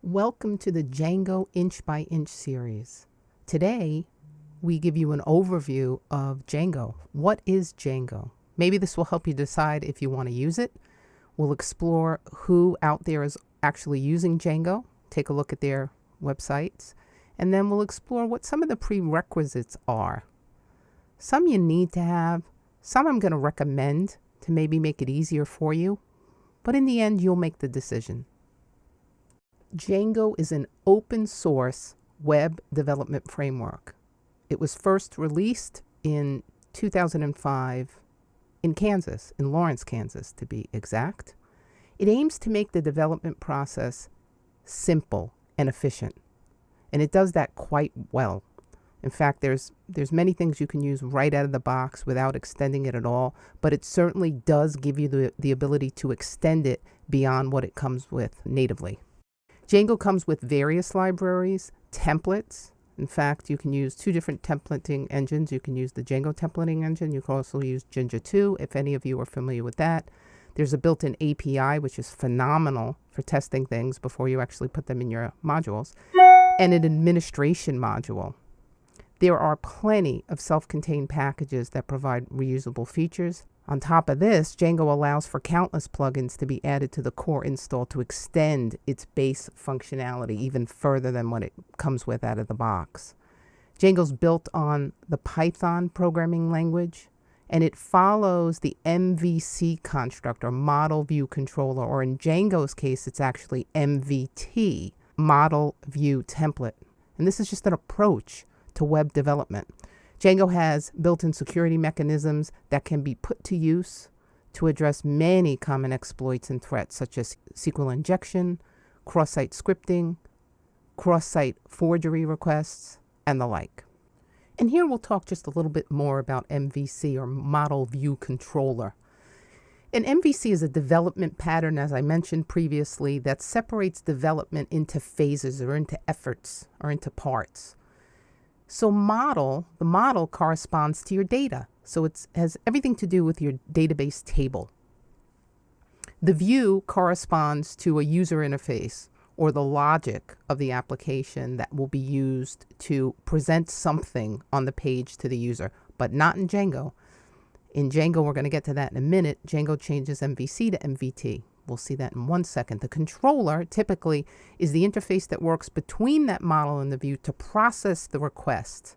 Welcome to the Django Inch by Inch series. Today, we give you an overview of Django. What is Django? Maybe this will help you decide if you want to use it. We'll explore who out there is actually using Django, take a look at their websites, and then we'll explore what some of the prerequisites are. Some you need to have, some I'm going to recommend to maybe make it easier for you, but in the end, you'll make the decision. Django is an open source web development framework. It was first released in 2005 in Kansas, in Lawrence, Kansas, to be exact. It aims to make the development process simple and efficient, and it does that quite well. In fact, there's many things you can use right out of the box without extending it at all, but it certainly does give you the ability to extend it beyond what it comes with natively. Django comes with various libraries, templates. In fact, you can use two different templating engines. You can use the Django templating engine. You can also use Jinja 2, if any of you are familiar with that. There's a built-in API, which is phenomenal for testing things before you actually put them in your modules, and an administration module. There are plenty of self-contained packages that provide reusable features. On top of this, Django allows for countless plugins to be added to the core install to extend its base functionality even further than what it comes with out of the box. Django's built on the Python programming language, and it follows the MVC construct, or Model View Controller, or in Django's case, it's actually MVT, Model View Template. And this is just an approach to web development. Django has built-in security mechanisms that can be put to use to address many common exploits and threats, such as SQL injection, cross-site scripting, cross-site forgery requests, and the like. And here we'll talk just a little bit more about MVC, or Model View Controller. An MVC is a development pattern, as I mentioned previously, that separates development into phases or into efforts or into parts. So the model corresponds to your data. So it has everything to do with your database table. The view corresponds to a user interface, or the logic of the application that will be used to present something on the page to the user, but not in Django. In Django, we're going to get to that in a minute. Django changes MVC to MVT. We'll see that in 1 second. The controller typically is the interface that works between that model and the view to process the request,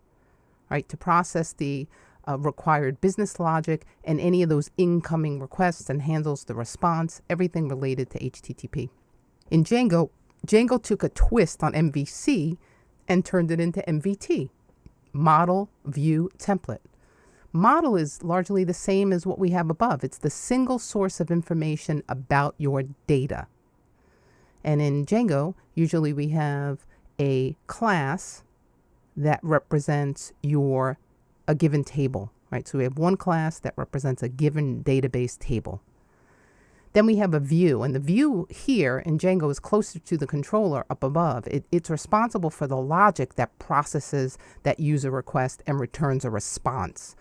right? To process the required business logic and any of those incoming requests, and handles the response, everything related to HTTP. In Django took a twist on MVC and turned it into MVT, Model View Template. Model is largely the same as what we have above. It's the single source of information about your data. And in Django, usually we have a class that represents a given table, right? So we have one class that represents a given database table. Then we have a view, and the view here in Django is closer to the controller up above. It's responsible for the logic that processes that user request and returns a response.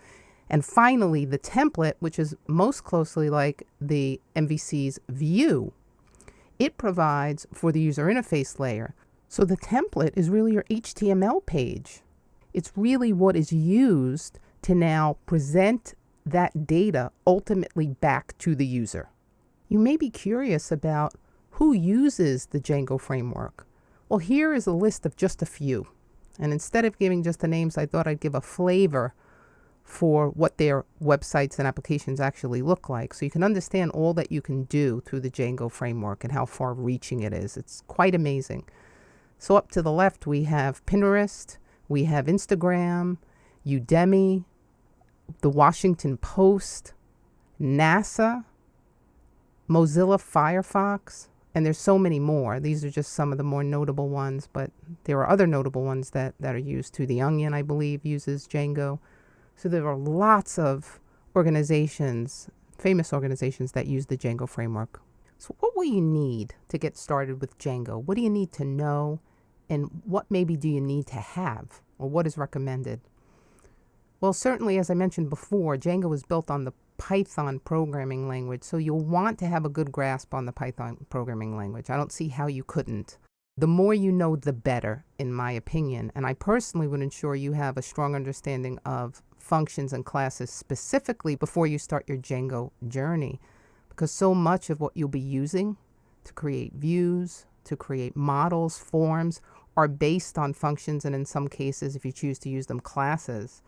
And finally, the template, which is most closely like the MVC's view, it provides for the user interface layer. So the template is really your HTML page. It's really what is used to now present that data ultimately back to the user. You may be curious about who uses the Django framework. Well, here is a list of just a few. And instead of giving just the names, I thought I'd give a flavor for what their websites and applications actually look like, so you can understand all that you can do through the Django framework and how far-reaching it is. It's quite amazing. So up to the left, we have Pinterest, we have Instagram, Udemy, the Washington Post, NASA, Mozilla Firefox, and there's so many more. These are just some of the more notable ones, but there are other notable ones that are used too. The Onion, I believe, uses Django. So there are lots of organizations, famous organizations, that use the Django framework. So what will you need to get started with Django? What do you need to know, and what maybe do you need to have, or what is recommended? Well, certainly, as I mentioned before, Django is built on the Python programming language, so you'll want to have a good grasp on the Python programming language. I don't see how you couldn't. The more you know, the better, in my opinion. And I personally would ensure you have a strong understanding of functions and classes specifically before you start your Django journey, because so much of what you'll be using to create views, to create models, forms, are based on functions, and in some cases, if you choose to use them, classes.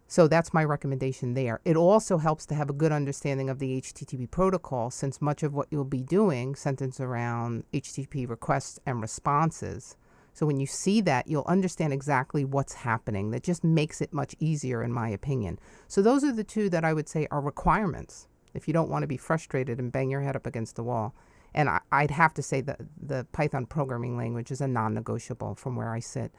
So that's my recommendation there. It also helps to have a good understanding of the HTTP protocol, since much of what you'll be doing centers around HTTP requests and responses. So when you see that, you'll understand exactly what's happening. That just makes it much easier, in my opinion. So those are the two that I would say are requirements if you don't want to be frustrated and bang your head up against the wall. And I'd have to say that the Python programming language is a non-negotiable from where I sit.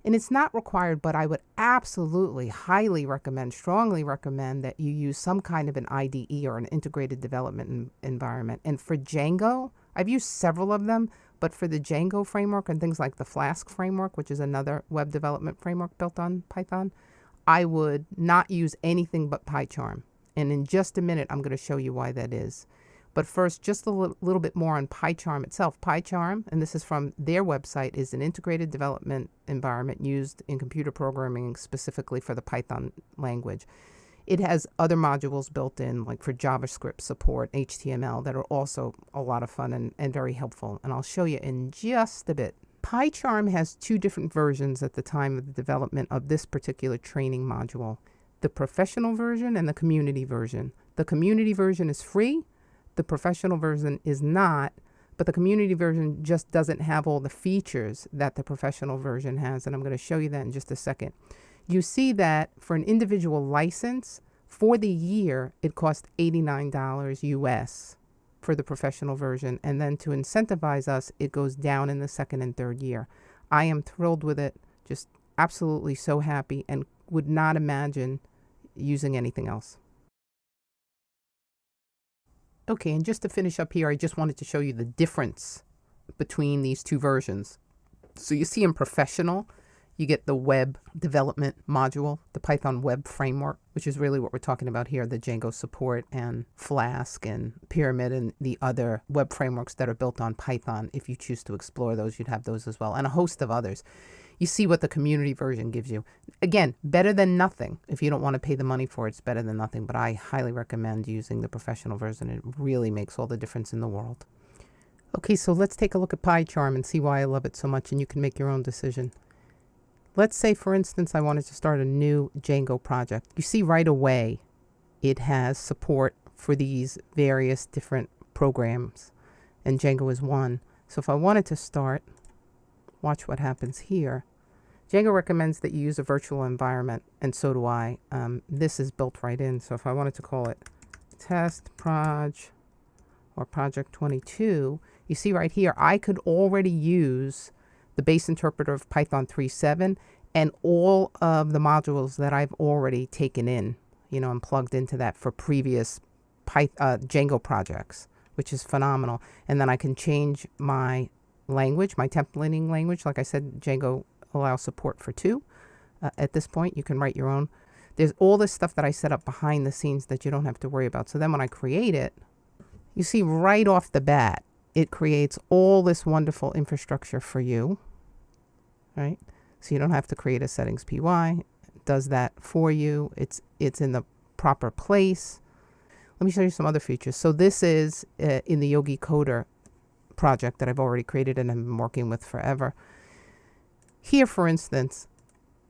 And it's not required, but I would absolutely, highly recommend, strongly recommend that you use some kind of an IDE or an integrated development environment. And for Django, I've used several of them, but for the Django framework and things like the Flask framework, which is another web development framework built on Python, I would not use anything but PyCharm. And in just a minute, I'm going to show you why that is. But first, just a little bit more on PyCharm itself. PyCharm, and this is from their website, is an integrated development environment used in computer programming specifically for the Python language. It has other modules built in, like for JavaScript support, HTML, that are also a lot of fun and very helpful. And I'll show you in just a bit. PyCharm has two different versions at the time of the development of this particular training module: the professional version and the community version. The community version is free. The professional version is not, but the community version just doesn't have all the features that the professional version has, and I'm going to show you that in just a second. You see that for an individual license, for the year, it costs $89 US for the professional version, and then to incentivize us, it goes down in the second and third year. I am thrilled with it, just absolutely so happy, and would not imagine using anything else. Okay, and just to finish up here, I just wanted to show you the difference between these two versions. So you see in professional, you get the web development module, the Python web framework, which is really what we're talking about here, the Django support and Flask and Pyramid and the other web frameworks that are built on Python. If you choose to explore those, you'd have those as well, and a host of others. You see what the community version gives you. Again, better than nothing. If you don't want to pay the money for it, it's better than nothing, but I highly recommend using the professional version. It really makes all the difference in the world. Okay, so let's take a look at PyCharm and see why I love it so much, and you can make your own decision. Let's say, for instance, I wanted to start a new Django project. You see right away it has support for these various different programs, and Django is one. So if I wanted to start, watch what happens here. Django recommends that you use a virtual environment, and so do I. This is built right in. So if I wanted to call it test proj or project 22, you see right here, I could already use the base interpreter of Python 3.7 and all of the modules that I've already taken in, and plugged into that for previous Django projects, which is phenomenal. And then I can change my language, my templating language. Like I said, Django allows support for 2. At this point, you can write your own. There's all this stuff that I set up behind the scenes that you don't have to worry about. So then when I create it, you see right off the bat, it creates all this wonderful infrastructure for you, right? So you don't have to create a settings PY. It does that for you. It's in the proper place. Let me show you some other features. So this is in the Yogi Coder project that I've already created and have been working with forever. Here, for instance,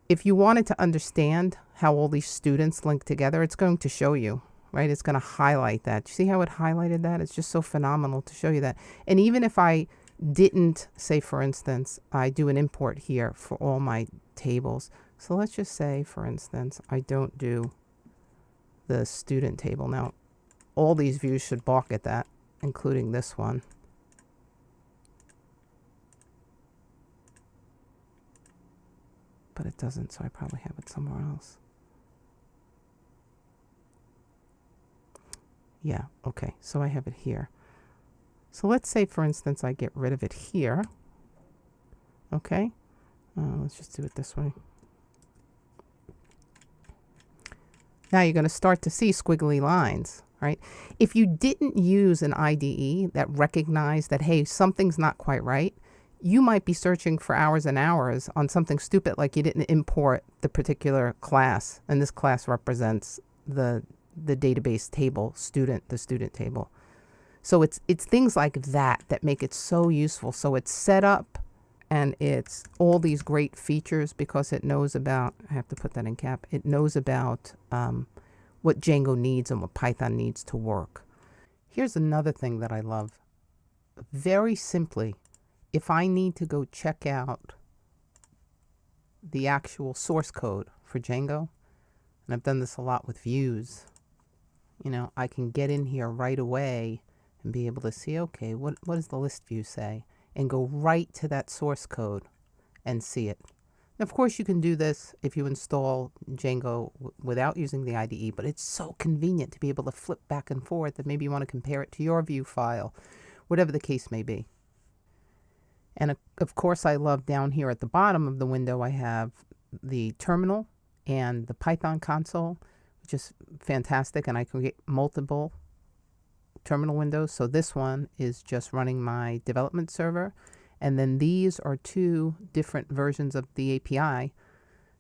if you wanted to understand how all these students link together, it's going to show you, right? It's going to highlight that. You see how it highlighted that? It's just so phenomenal to show you that. And even if I didn't, say, for instance, I do an import here for all my tables. So let's just say, for instance, I don't do the student table. Now, all these views should balk at that, including this one. But it doesn't, so I probably have it somewhere else. Yeah, okay, so I have it here. So let's say, for instance, I get rid of it here. Okay, let's just do it this way. Now you're going to start to see squiggly lines. right? If you didn't use an IDE that recognized that, hey, something's not quite right, you might be searching for hours and hours on something stupid like you didn't import the particular class, and this class represents the database table, the student table. So it's things like that make it so useful. So it's set up, and it's all these great features because it knows about, I have to put that in cap, it knows about what Django needs and what Python needs to work. Here's another thing that I love. Very simply, if I need to go check out the actual source code for Django, and I've done this a lot with views, I can get in here right away and be able to see, okay, what does the list view say? And go right to that source code and see it. And of course, you can do this if you install Django without using the IDE, but it's so convenient to be able to flip back and forth, and maybe you want to compare it to your view file, whatever the case may be. And of course, I love down here at the bottom of the window, I have the terminal and the Python console, which is fantastic, and I can get multiple terminal windows. So this one is just running my development server, and then these are two different versions of the API,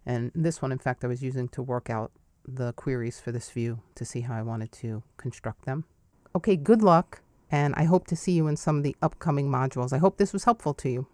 and this one, in fact, I was using to work out the queries for this view to see how I wanted to construct them. Okay, good luck, and I hope to see you in some of the upcoming modules. I hope this was helpful to you.